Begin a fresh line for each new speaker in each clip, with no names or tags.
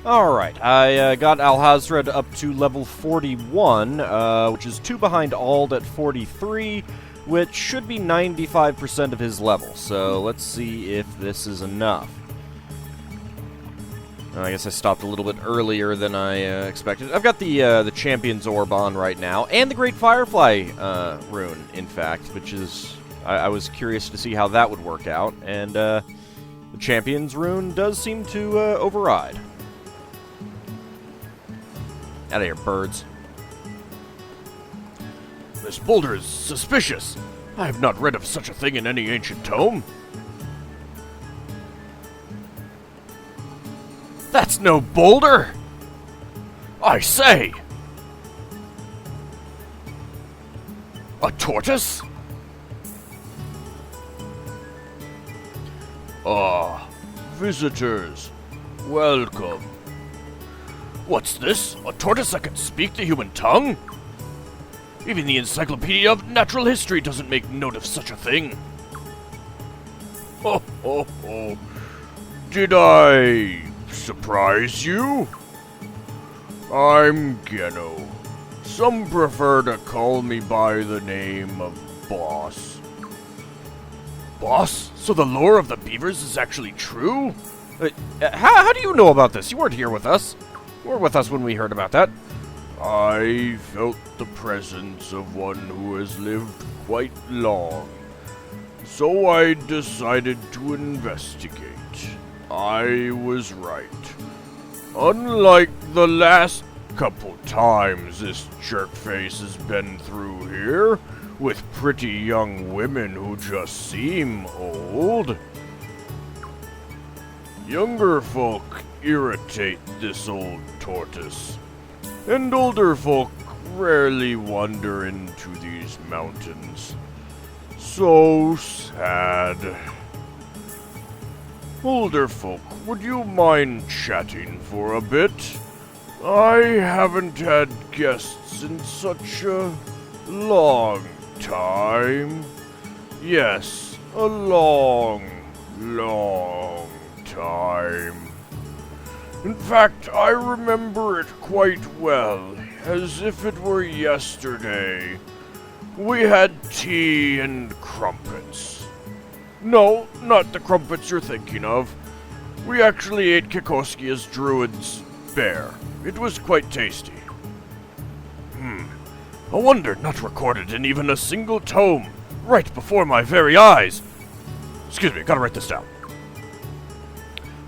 Alright, I got Alhazred up to level 41, which is 2 behind Ald at 43, which should be 95% of his level. So let's see if this is enough. I guess I stopped a little bit earlier than I expected. I've got the Champion's Orb on right now, and the Great Firefly rune, in fact, which is... I was curious to see how that would work out, and the Champion's rune does seem to override. Out of here, birds.
This boulder is suspicious. I have not read of such a thing in any ancient tome. That's no boulder! I say! A tortoise? Ah, visitors. Welcome. What's this? A tortoise that can speak the human tongue? Even the Encyclopedia of Natural History doesn't make note of such a thing. Ho ho ho. Did I surprise you? I'm Geno. Some prefer to call me by the name of Boss. Boss? So the lore of the beavers is actually true?
How do you know about this? You weren't here with us. You weren't with us when we heard about that.
I felt the presence of one who has lived quite long, so I decided to investigate. I was right. Unlike the last couple times this jerkface has been through here, with pretty young women who just seem old, younger folk irritate this old tortoise. And older folk rarely wander into these mountains. So sad. Older folk, would you mind chatting for a bit? I haven't had guests in such a long time. Yes, a long, long time. In fact, I remember it quite well, as if it were yesterday. We had tea and crumpets. No, not the crumpets you're thinking of. We actually ate Kikoskia's druid's bear. It was quite tasty. A wonder not recorded in even a single tome, right before my very eyes. Excuse me, gotta write this down.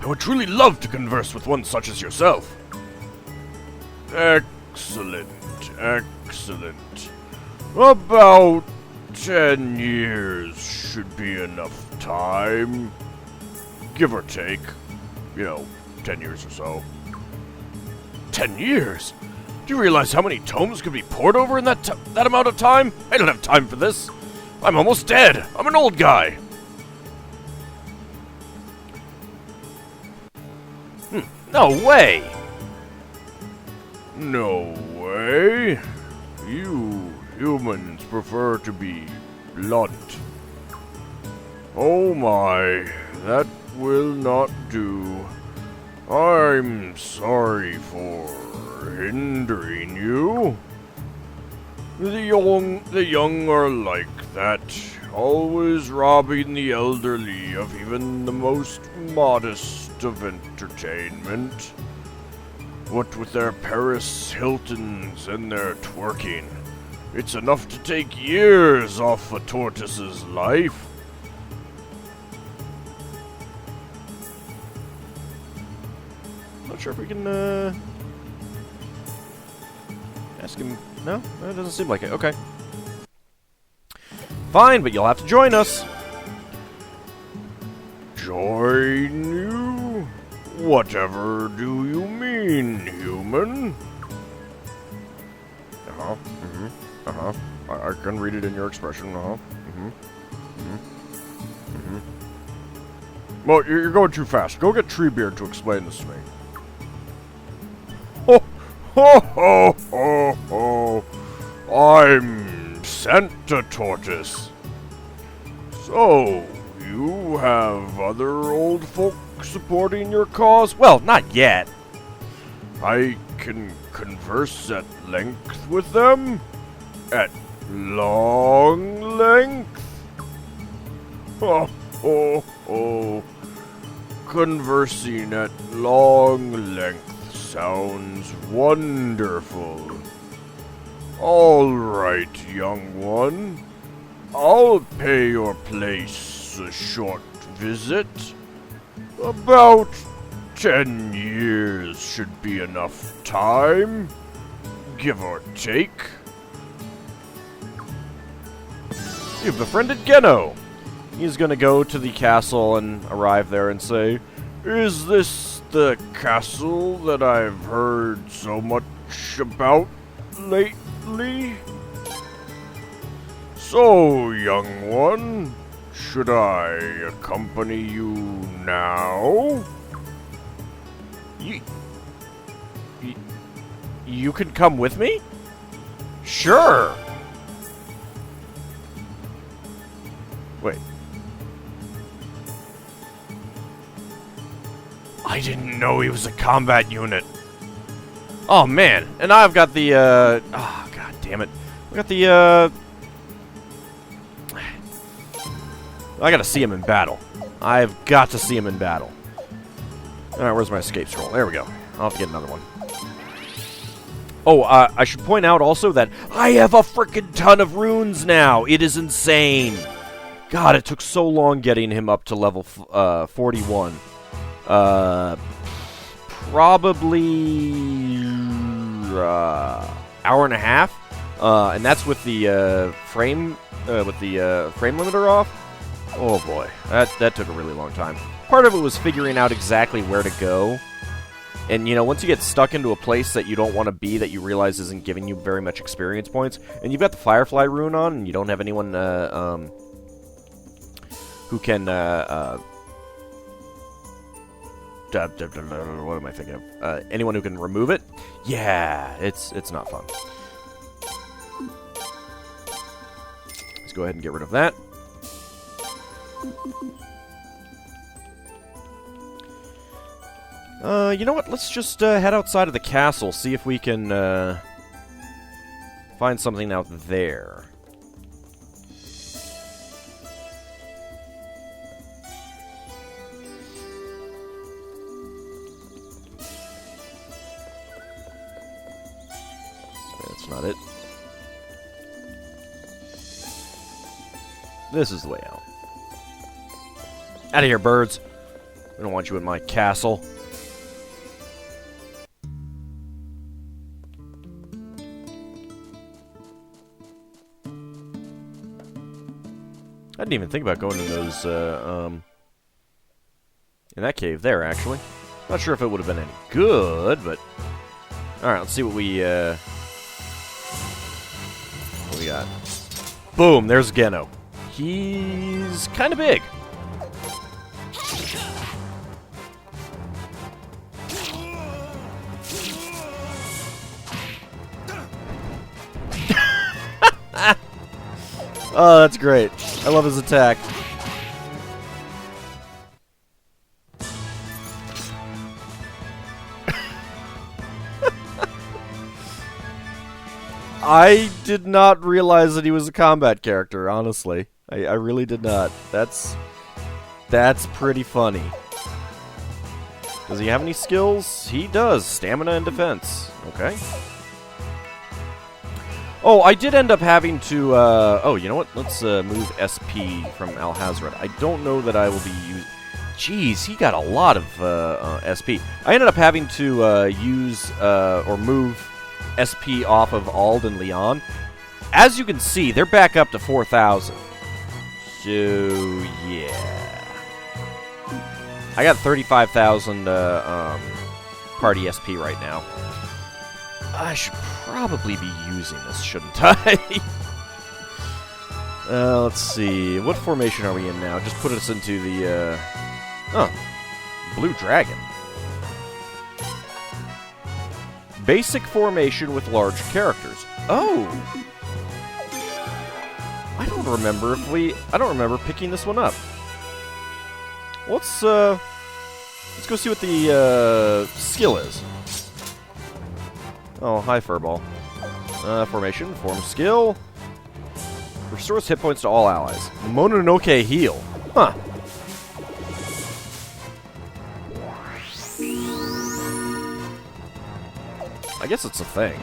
I would truly love to converse with one such as yourself. Excellent, excellent. About 10 years should be enough time. Give or take. 10 years or so. 10 years? Do you realize how many tomes could be poured over in that amount of time? I don't have time for this. I'm almost dead. I'm an old guy.
No way!
No way. You humans prefer to be blunt. Oh my, that will not do. I'm sorry for hindering you. The young are like that, always robbing the elderly of even the most modest of entertainment. What with their Paris Hiltons and their twerking, it's enough to take years off a tortoise's life.
Not sure if we can, ask him. No, it doesn't seem like it. Okay. Fine, but you'll have to join us.
Join you? Whatever do you mean, human?
Uh-huh. Uh-huh. I can read it in your expression. Uh-huh.
Well, you're going too fast. Go get Treebeard to explain this to me. Ho, ho, ho, ho, ho. I'm Santa Tortoise. So, you have other old folk supporting your cause?
Well, not yet.
I can converse at length with them? At long length? Oh, oh, oh. Conversing at long length sounds wonderful. All right, young one. I'll pay your place a short visit. About 10 years should be enough time, give or take.
You've befriended Geno. He's gonna go to the castle and arrive there and say,
Is this the castle that I've heard so much about lately? So, young one, should I accompany you now?
You can come with me? Sure. Wait. I didn't know he was a combat unit. Oh, man. And I've got the, oh, god damn it. I got the, I gotta see him in battle. I've got to see him in battle. Alright, where's my escape scroll? There we go. I'll have to get another one. Oh, I should point out also that I have a freaking ton of runes now. It is insane. God, it took so long getting him up to level 41. Probably hour and a half, and that's with the frame limiter off. Oh boy, that took a really long time. Part of it was figuring out exactly where to go, and you know, once you get stuck into a place that you don't want to be, that you realize isn't giving you very much experience points, and you've got the Firefly rune on, and you don't have anyone who can what am I thinking of? Anyone who can remove it? Yeah, it's not fun. Let's go ahead and get rid of that. You know what? Let's just head outside of the castle, see if we can find something out there. That's not it. This is the way out. Out of here, birds. I don't want you in my castle. I didn't even think about going in those, in that cave there, actually. Not sure if it would have been any good, but... Alright, let's see what we got. Boom, there's Geno. He's kind of big. Oh, that's great. I love his attack. I did not realize that he was a combat character, honestly. I really did not. That's pretty funny. Does he have any skills? He does. Stamina and defense. Okay. Oh, I did end up having to, oh, you know what? Let's move SP from Alhazred. I don't know that I will be using... Jeez, he got a lot of SP. I ended up having to use, or move SP off of Ald and Leon. As you can see, they're back up to 4,000. So, yeah. I got 35,000 party SP right now. I should probably be using this, shouldn't I? Let's see. What formation are we in now? Just put us into the, Blue Dragon. Basic formation with large characters. Oh! I don't remember picking this one up. Let's go see what the, skill is. Oh, hi, Furball. Formation, form skill. Restores hit points to all allies. Mononoke heal. Huh. I guess it's a thing.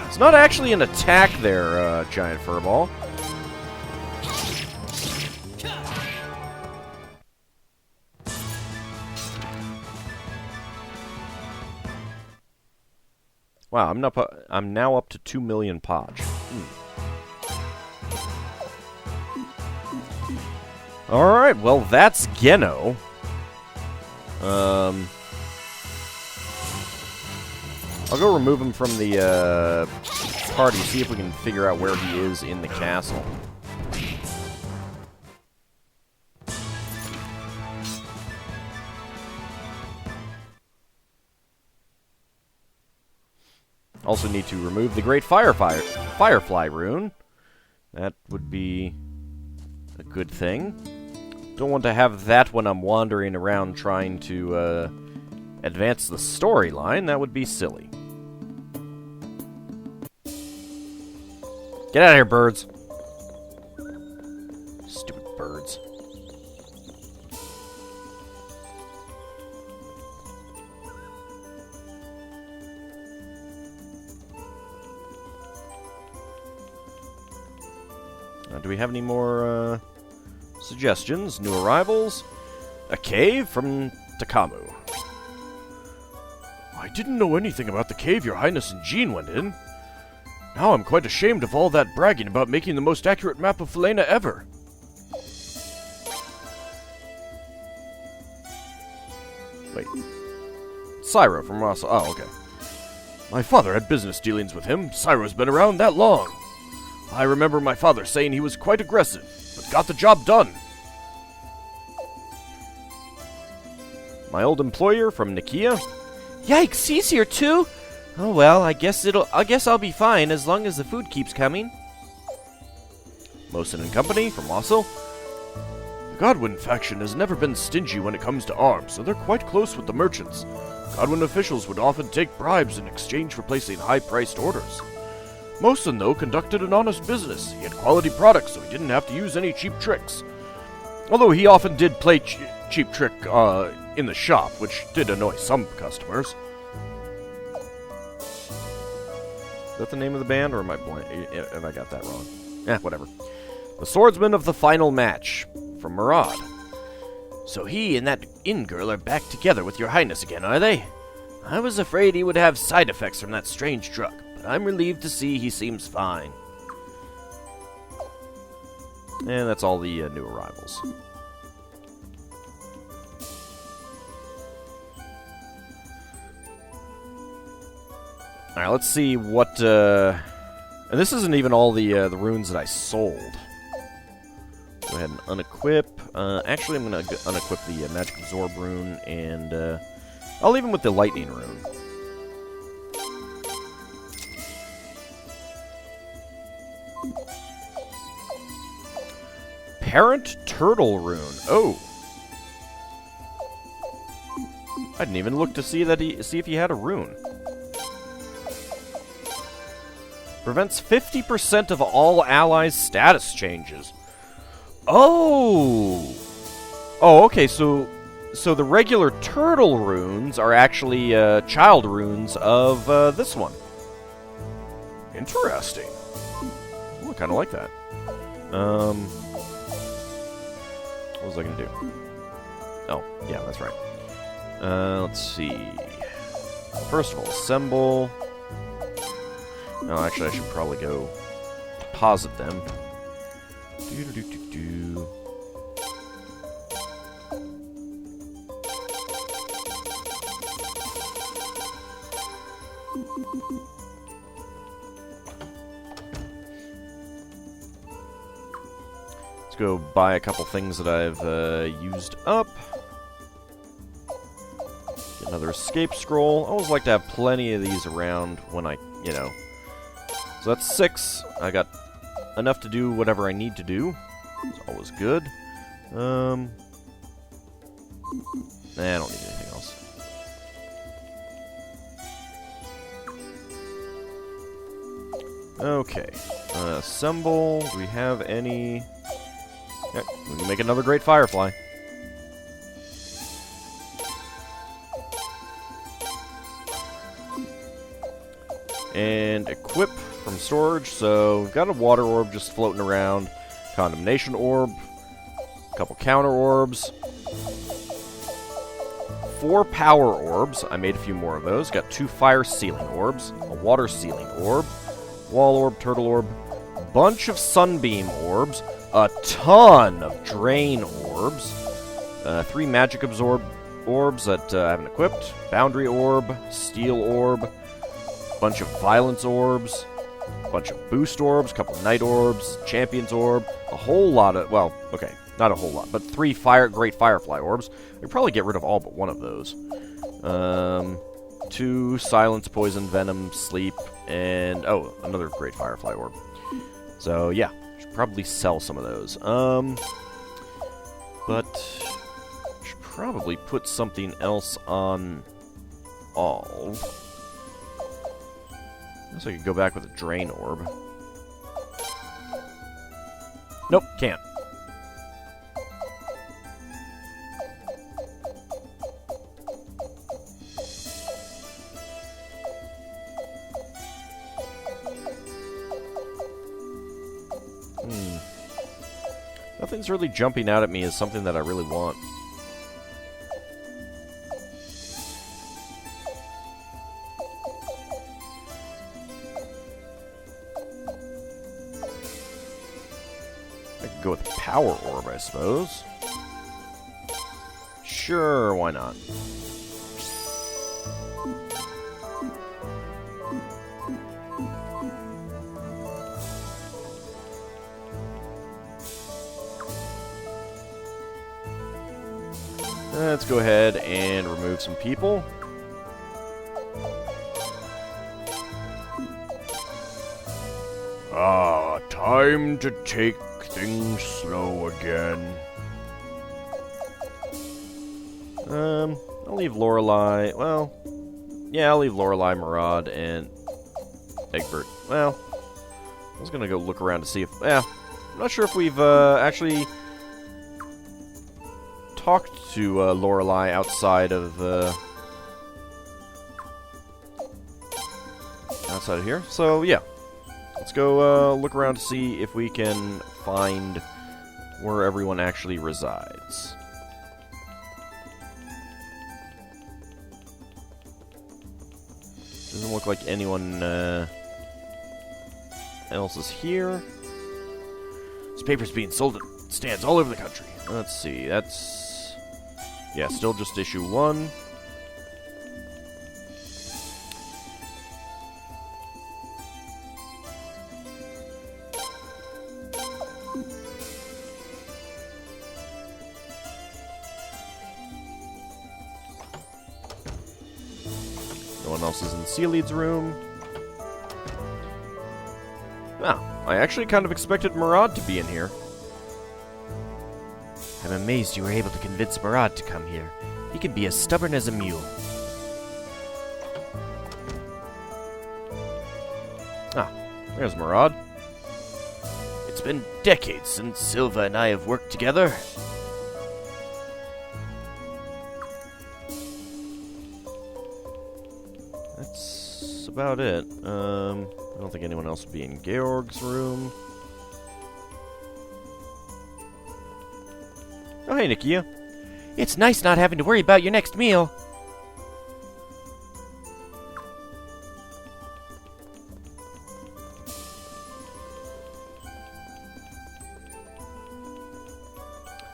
It's not actually an attack there, Giant Furball. Wow, I'm now up to 2 million Podge. Alright, well, that's Geno. I'll go remove him from the party, see if we can figure out where he is in the castle. Also need to remove the Great Firefly rune. That would be a good thing. Don't want to have that when I'm wandering around trying to advance the storyline. That would be silly. Get out of here, birds. Stupid birds. Do we have any more suggestions? New arrivals? A cave from Takamu.
I didn't know anything about the cave Your Highness and Jean went in. Now I'm quite ashamed of all that bragging about making the most accurate map of Felena ever.
Wait. Cyro from Russell. Oh, okay.
My father had business dealings with him. Cyro's been around that long. I remember my father saying he was quite aggressive, but got the job done.
My old employer from Nikia.
Yikes, he's here too? Oh well, I guess I'll be fine as long as the food keeps coming.
Mosin and Company from Wassel.
The Godwin faction has never been stingy when it comes to arms, so they're quite close with the merchants. Godwin officials would often take bribes in exchange for placing high-priced orders. Mosin, though, conducted an honest business. He had quality products, so he didn't have to use any cheap tricks. Although he often did play cheap trick in the shop, which did annoy some customers.
Is that the name of the band, or am I have I got that wrong? Whatever. The Swordsman of the Final Match, from Murad.
So he and that inn girl are back together with Your Highness again, are they? I was afraid he would have side effects from that strange drug, but I'm relieved to see he seems fine.
And that's all the new arrivals. Alright, let's see what, and this isn't even all the runes that I sold. Go ahead and unequip. Actually, I'm going to unequip the Magic Absorb rune, and I'll leave him with the Lightning rune. Parent Turtle rune. Oh. I didn't even look to see if he had a rune. Prevents 50% of all allies' status changes. Oh! Oh, okay, so the regular turtle runes are actually child runes of this one. Interesting. Ooh, I kind of like that. What was I going to do? Oh, yeah, that's right. Let's see. First of all, assemble. No, actually, I should probably go deposit them. Do-do-do-do-do. Let's go buy a couple things that I've used up. Get another escape scroll. I always like to have plenty of these around when I, you know. So that's 6. I got enough to do whatever I need to do. It's always good. Nah, I don't need anything else. Okay. Assemble. Do we have any... Yeah, we can make another great firefly. And equip from storage. So we've got a water orb just floating around. Condemnation orb. A couple counter orbs. 4 power orbs. I made a few more of those. Got 2 fire sealing orbs. A water sealing orb. Wall orb, turtle orb. Bunch of sunbeam orbs. A ton of drain orbs. 3 magic absorb orbs that I haven't equipped. Boundary orb. Steel orb. Bunch of violence orbs. Bunch of boost orbs. Couple night orbs. Champion's orb. A whole lot of... Well, okay. Not a whole lot, but 3 great firefly orbs. We'd probably get rid of all but one of those. 2 silence, poison, venom, sleep, and... Oh, another great firefly orb. So, yeah. Should probably sell some of those. But... should probably put something else on... Ald. Guess I could go back with a drain orb. Nope, can't. Nothing's really jumping out at me as something that I really want. I could go with Power Orb, I suppose. Sure, why not? Let's go ahead and remove some people.
Ah, time to take things slow again.
I'll leave Lorelei. Well, yeah, I'll leave Lorelei, Murad, and Egbert. Well, I was gonna go look around to see if... Yeah, I'm not sure if we've actually talked to Lorelei outside of here. So yeah, let's go look around to see if we can find where everyone actually resides. Doesn't look like anyone else is here. This paper's being sold at stands all over the country. Let's see, that's... Yeah, still just issue 1. No one else is in Sealeed's room. Ah, I actually kind of expected Murad to be in here.
I'm amazed you were able to convince Murad to come here. He can be as stubborn as a mule.
Ah, there's Murad.
It's been decades since Silva and I have worked together.
That's about it. I don't think anyone else would be in Georg's room. Oh, hey, Nikia.
It's nice not having to worry about your next meal.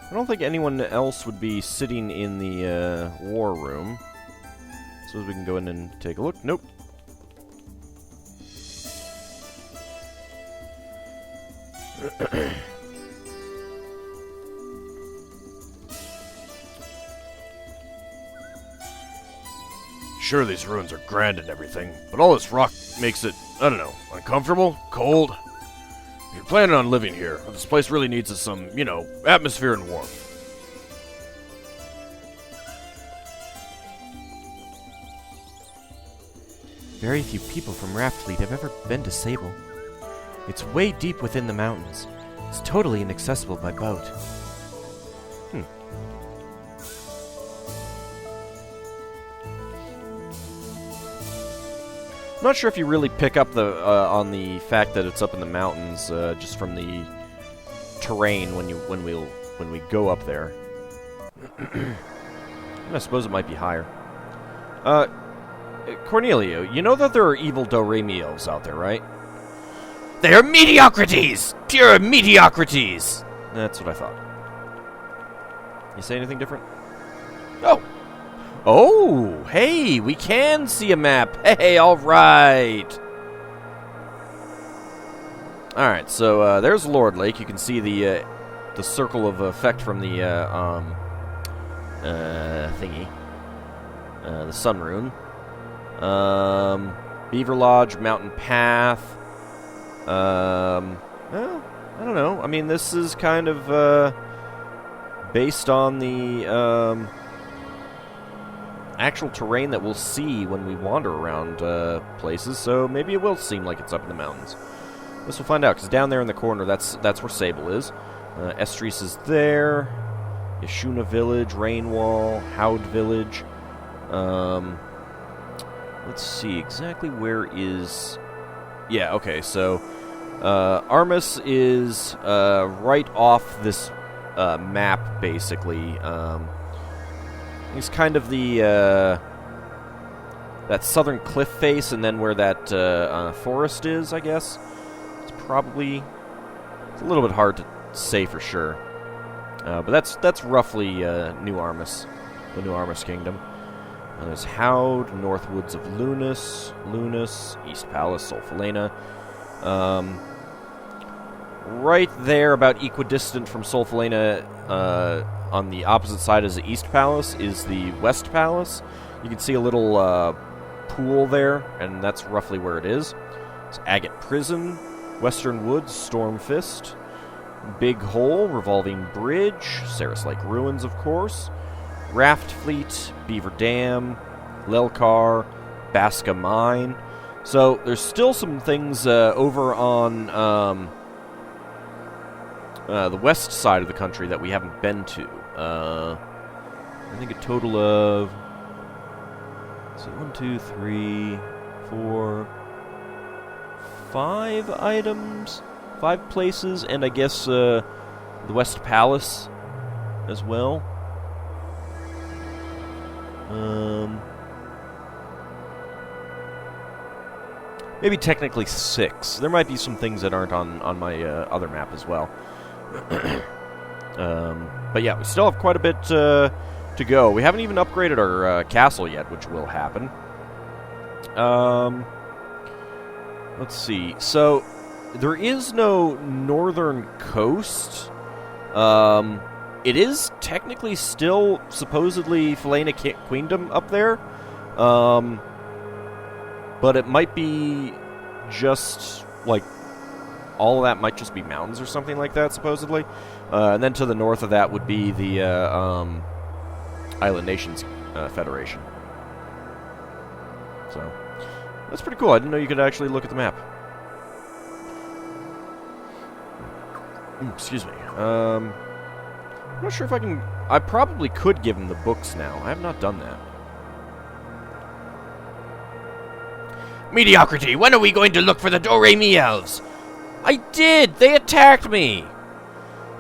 I don't think anyone else would be sitting in the war room. So we can go in and take a look. Nope.
Sure, these ruins are grand and everything, but all this rock makes it, I don't know, uncomfortable, cold. If you're planning on living here, this place really needs some, atmosphere and warmth.
Very few people from Raftfleet have ever been to Sable. It's way deep within the mountains. It's totally inaccessible by boat.
I'm not sure if you really pick up the on the fact that it's up in the mountains just from the terrain when we go up there. I suppose it might be higher. Cornelio, you know that there are evil Do-Re-Mi elves out there, right?
They are mediocrities! Pure mediocrities!
That's what I thought. You say anything different?
Oh!
Oh! Hey, we can see a map! Hey, alright! Alright, so there's Lord Lake. You can see the circle of effect from the thingy. The Sun Rune. Beaver Lodge, Mountain Path. Well, I don't know. I mean, this is kind of based on the actual terrain that we'll see when we wander around places, so maybe it will seem like it's up in the mountains. This we'll find out, because down there in the corner, that's where Sable is. Estrees is there. Yashuna Village, Rainwall, Howd Village. Let's see, exactly where is... Yeah, okay, so Armus is right off this map, basically. It's kind of the that southern cliff face, and then where that forest is, I guess. It's probably... It's a little bit hard to say for sure. But that's roughly New Armus, the New Armus Kingdom. And there's Howd, Northwoods of Lunas, East Palace, Solfalena. Right there, about equidistant from Solfalena, on the opposite side as the East Palace, is the West Palace. You can see a little pool there, and that's roughly where it is. It's Agate Prison, Western Woods, Stormfist, Big Hole, Revolving Bridge, Saris Lake Ruins, of course, Raftfleet, Beaver Dam, Lelkar, Baska Mine. So there's still some things over on the west side of the country that we haven't been to. I think a total of... Let's see, 1, 2, 3, 4, 5 items, 5 places, and I guess the West Palace as well. Maybe technically 6. There might be some things that aren't on my other map as well. But yeah, we still have quite a bit to go. We haven't even upgraded our castle yet, which will happen. Let's see. So, there is no northern coast. It is technically still supposedly Falena Queendom up there. But it might be just, like, all of that might just be mountains or something like that, supposedly. And then to the north of that would be the Island Nations Federation. So, that's pretty cool. I didn't know you could actually look at the map. Excuse me. I'm not sure if I can... I probably could give him the books now. I have not done that.
Mediocrity! When are we going to look for the Do-Re-Mi elves?
I did! They attacked me!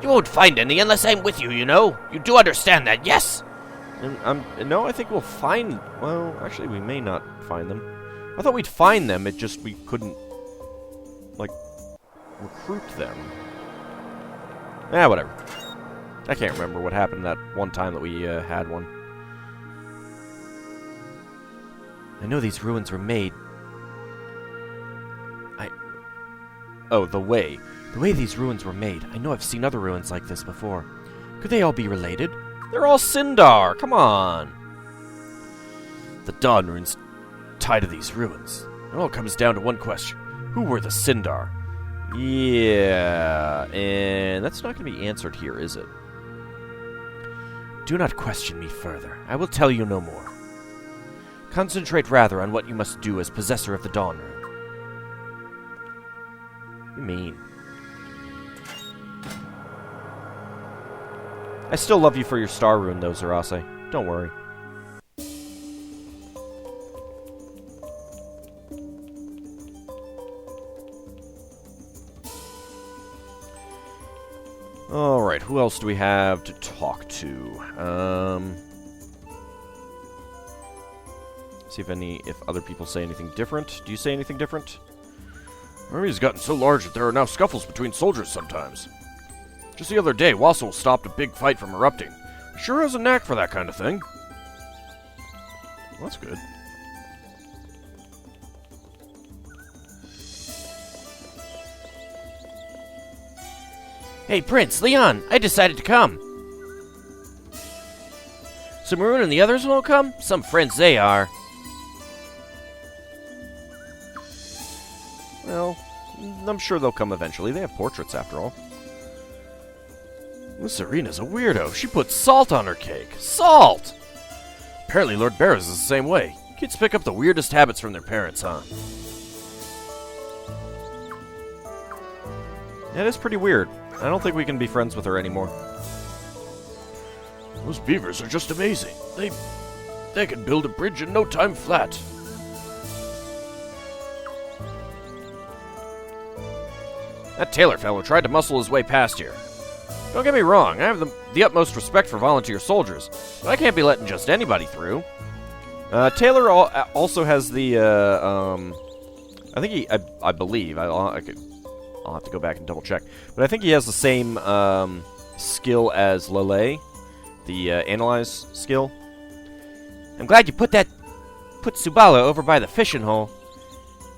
You won't find any unless I'm with you, you know. You do understand that, yes?
No, I think we'll find... Well, actually, we may not find them. I thought we'd find them, it just we couldn't, like, recruit them. Whatever. I can't remember what happened that one time that we had one.
I know these ruins were made...
Oh, the way.
The way these ruins were made. I know I've seen other ruins like this before. Could they all be related?
They're all Sindar, come on!
The Dawn runes tied to these ruins. It all comes down to one question. Who were the Sindar?
Yeah, and that's not going to be answered here, is it?
Do not question me further. I will tell you no more. Concentrate rather on what you must do as possessor of the Dawn Rune. What do you mean? I still love you for your star rune, though, Zarase. Don't worry. Alright, who else do we have to talk to? See if other people say anything different. Do you say anything different?
Army has gotten so large that there are now scuffles between soldiers sometimes. Just the other day, Wassel stopped a big fight from erupting. He sure has a knack for that kind of thing.
Well, that's good.
Hey, Prince, Leon, I decided to come. So Maroon and the others won't come? Some friends they are.
Well, I'm sure they'll come eventually. They have portraits, after all.
This Serena's a weirdo. She puts salt on her cake. Salt! Apparently Lord Barrows is the same way. Kids pick up the weirdest habits from their parents, huh?
That is pretty weird. I don't think we can be friends with her anymore.
Those beavers are just amazing. They can build a bridge in no time flat.
That Taylor fellow tried to muscle his way past here. Don't get me wrong, I have the utmost respect for volunteer soldiers, but I can't be letting just anybody through.
Taylor also has the, I think I believe, I'll have to go back and double check, but I think he has the same, skill as Lele, the, analyze skill.
I'm glad you put Subala over by the fishing hole.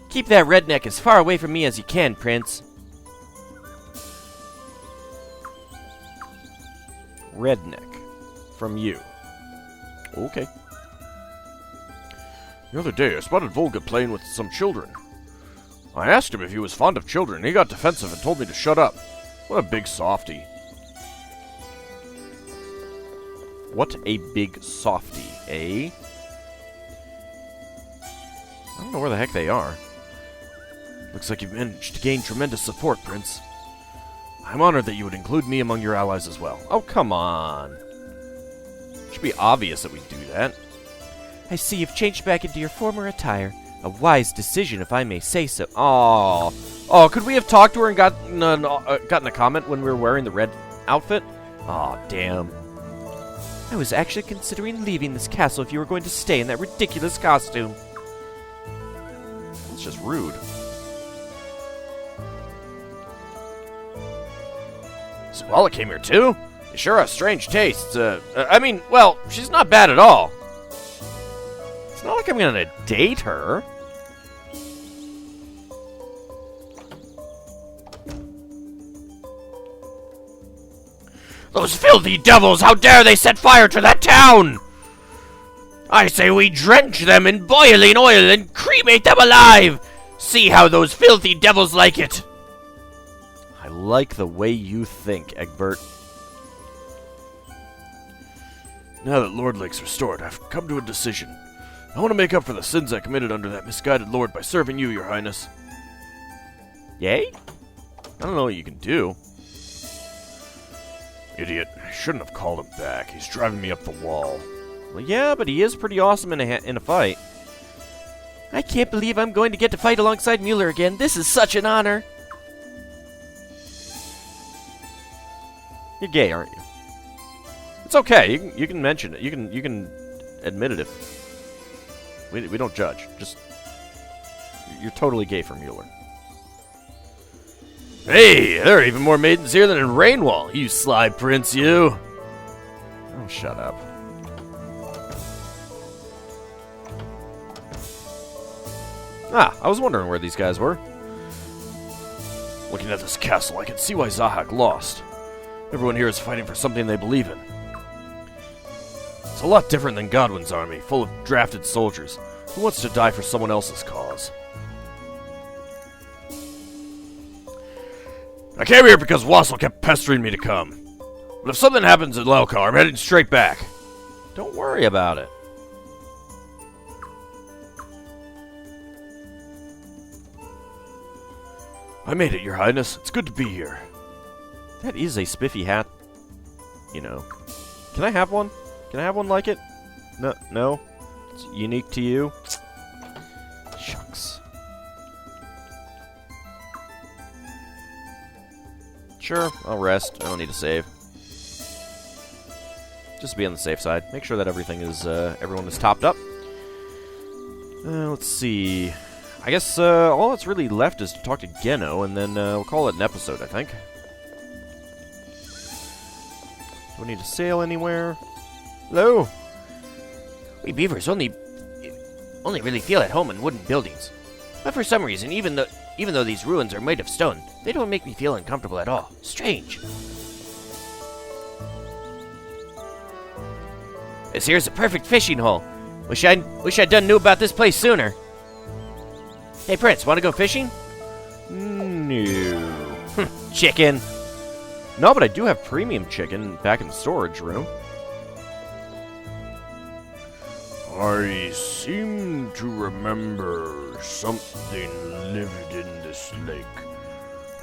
Keep that redneck as far away from me as you can, Prince.
Redneck. From you.
Okay. The other day, I spotted Volga playing with some children. I asked him if he was fond of children, and he got defensive and told me to shut up. What a big softy.
What a big softy, eh? I don't know where the heck they are.
Looks like you've managed to gain tremendous support, Prince. I'm honored that you would include me among your allies as well.
Oh, come on. It should be obvious that we do that.
I see you've changed back into your former attire. A wise decision, if I may say so.
Oh, could we have talked to her and gotten a comment when we were wearing the red outfit? Aw, damn.
I was actually considering leaving this castle if you were going to stay in that ridiculous costume.
It's just rude.
Subala came here too? You sure have strange tastes. I mean, well, she's not bad at all.
It's not like I'm gonna date her.
Those filthy devils! How dare they set fire to that town! I say we drench them in boiling oil and cremate them alive! See how those filthy devils like it!
I like the way you think, Egbert.
Now that Lord Lake's restored, I've come to a decision. I want to make up for the sins I committed under that misguided lord by serving you, Your Highness.
Yay? I don't know what you can do.
Idiot. I shouldn't have called him back. He's driving me up the wall.
Well, yeah, but he is pretty awesome in a fight.
I can't believe I'm going to get to fight alongside Mueller again. This is such an honor.
You're gay, aren't you? It's okay. You can mention it. You can admit it if we don't judge. Just you're totally gay for Mueller.
Hey, there are even more maidens here than in Rainwall. You sly prince, you.
Oh, shut up. I was wondering where these guys were.
Looking at this castle, I can see why Zahak lost. Everyone here is fighting for something they believe in. It's a lot different than Godwin's army, full of drafted soldiers. Who wants to die for someone else's cause? I came here because Wassel kept pestering me to come. But if something happens at Lelkar, I'm heading straight back.
Don't worry about it.
I made it, Your Highness. It's good to be here.
That is a spiffy hat. You know. Can I have one? Can I have one like it? No, no. It's unique to you. Shucks. Sure, I'll rest. I don't need to save. Just to be on the safe side. Make sure that everything is, everyone is topped up. Let's see. I guess all that's really left is to talk to Geno, and then we'll call it an episode, I think. Do I need to sail anywhere? Hello?
We beavers only really feel at home in wooden buildings. But for some reason, even though these ruins are made of stone, they don't make me feel uncomfortable at all. Strange. This here's a perfect fishing hole. Wish I'd done knew about this place sooner. Hey, Prince, want to go fishing?
No.
Chicken.
No, but I do have premium chicken back in the storage room.
I seem to remember something lived in this lake.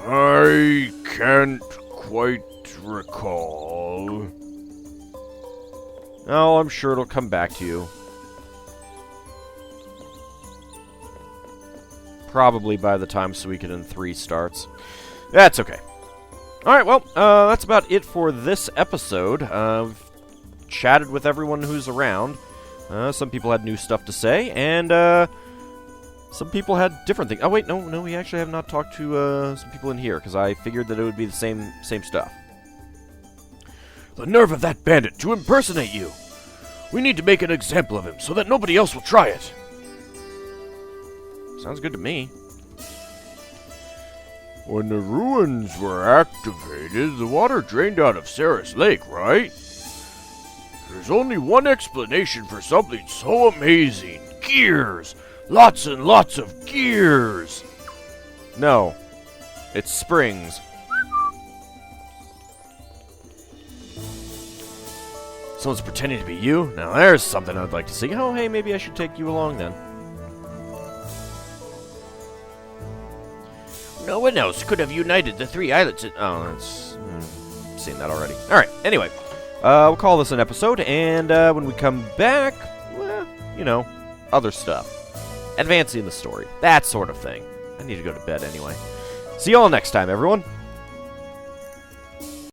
I can't quite recall.
Oh, I'm sure it'll come back to you. Probably by the time Suikoden 3 starts. That's okay. Alright, well, that's about it for this episode. I've chatted with everyone who's around. Some people had new stuff to say, and some people had different things. Oh, wait, no, we actually have not talked to some people in here, because I figured that it would be the same stuff.
The nerve of that bandit to impersonate you! We need to make an example of him so that nobody else will try it.
Sounds good to me.
When the ruins were activated, the water drained out of Saris Lake, right? There's only one explanation for something so amazing. Gears! Lots and lots of gears!
No. It's springs. Someone's pretending to be you? Now there's something I'd like to see. Oh, hey, maybe I should take you along then.
No one else could have united the three islets.
Oh, that's... I've seen that already. Alright, anyway. We'll call this an episode, and when we come back, well, you know, other stuff. Advancing the story. That sort of thing. I need to go to bed anyway. See y'all next time, everyone.